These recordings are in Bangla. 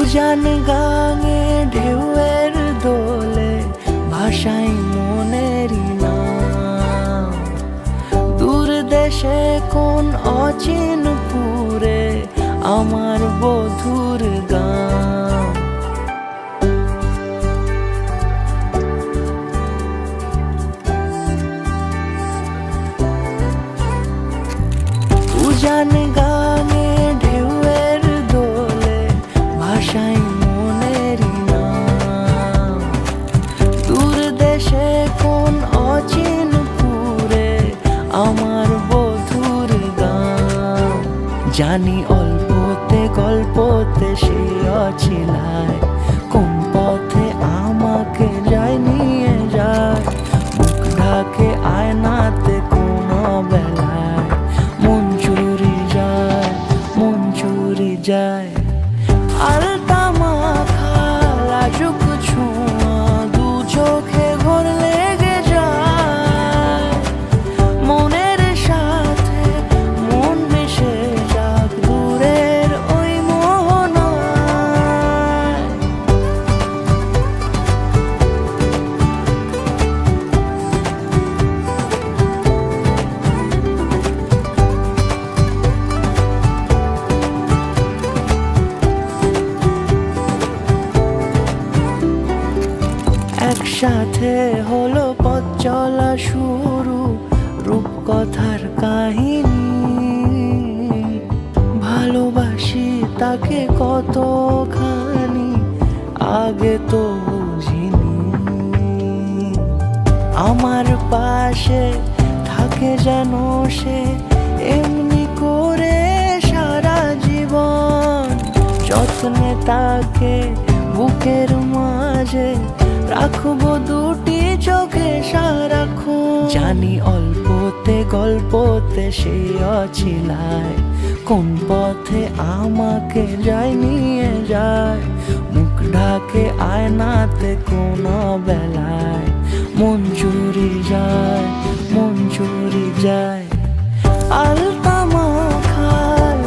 উজান গাঙে ঢেউয়ের দোলে ভাষাই মনেরই নাম। দূর দেশে কোন অচিনপুরে আমার বধুর গান। উজান গাঙে ঢেউয়ের দোলে ভাষাই মনেরই নাম। দূর দেশে কোন অচিনপুরে আমার বধুর গান। জানি অল্পতে গল্পতে সে অছিলায় কোন পথে আমাকে যায় নিয়ে যায়। মুখ ঢাকে আয়নাতে কোন বেলায় মন চুরি যায়, মন চুরি যায়। আলতা মাখা লাজুক ছোঁয়া দু চোখে ঘোর লেগে যায়। মনের সাথে মন মিশে যাক দূরের ওই মোহনায়। একসাথে হলো পথ চলা শুরু, রূপকথার কাহিনী। ভালোবাসি তাকে কতখানি আগে তো বুঝিনি। আমার পাশে থাকে যেন সে এমনি করে সারা জীবন। যত্নে তাকে বুকের মাঝে রাখবো দুটি চোখে সারাক্ষণ। জানি অল্পতে গল্পতে সে অছিলায় কোন পথে আমাকে যায় নিয়ে যায়। মুখ ঢাকে আয়নাতে কোন বেলায় মন চুরি যায়, মন চুরি যায়। আলতা মাখা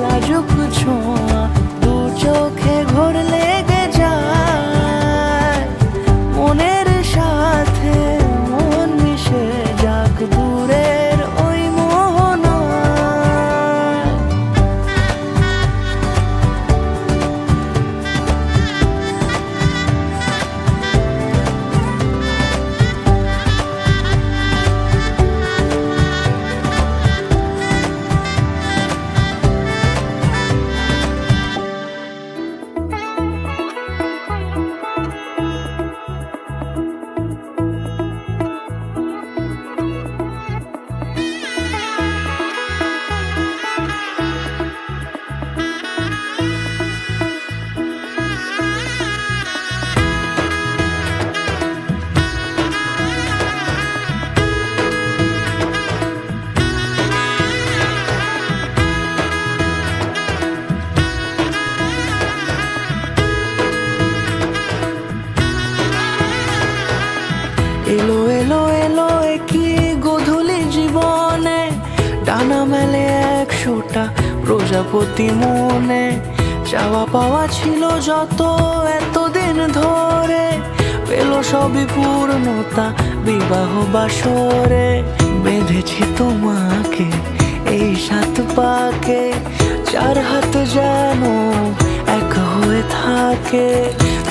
লাজুক ছোঁয়া দু চোখে ঘোর লেগে যায়। মনের সাথে মন মিশে যাক দূরের ওই মোহনায়। এলো এলো এলো কি গোধূলি জীবনে, ডানা মেলে 100টা প্রজাপতি মনে। চাওয়া পাওয়া ছিল যত এতদিন ধরে, পেল সবই পূর্ণতা বিবাহ বাসরে। বেঁধেছি তোমাকে এই 7 পাকে, 4 হাত যেন এক হয়ে থাকে।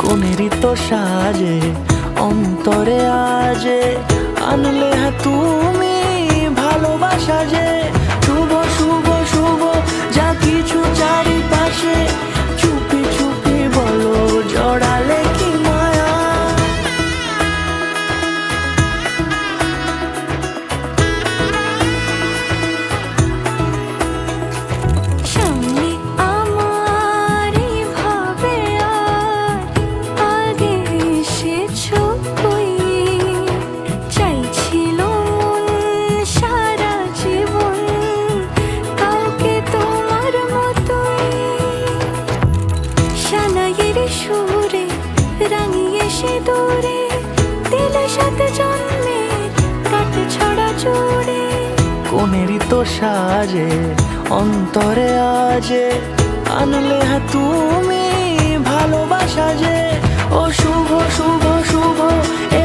কোনেরই তো সাজে অন্তরে আজে আনলে হ্যাঁ তুমি ভালোবাসা যে। শুভ শুভ শুভ যা কিছু চারিপাশে, চুপি চুপি বলো জড়ালে কি মায়া। সামনে আমার ভাবে আর আগে এসেছো কই। চাইছিল মন সারা জীবন কাউকে তোমার মতোই। সানাইয়ের সুরে রাঙিয়ে সে দূরে দিলে 7 জন্মের কাট ছড়া জোড়ে। কোনেরই তো সাজে অন্তরে আজে আনলে হ্যাঁ তুমি ভালো ভালোবাসা যে ও শুভ শুভ শুভ এ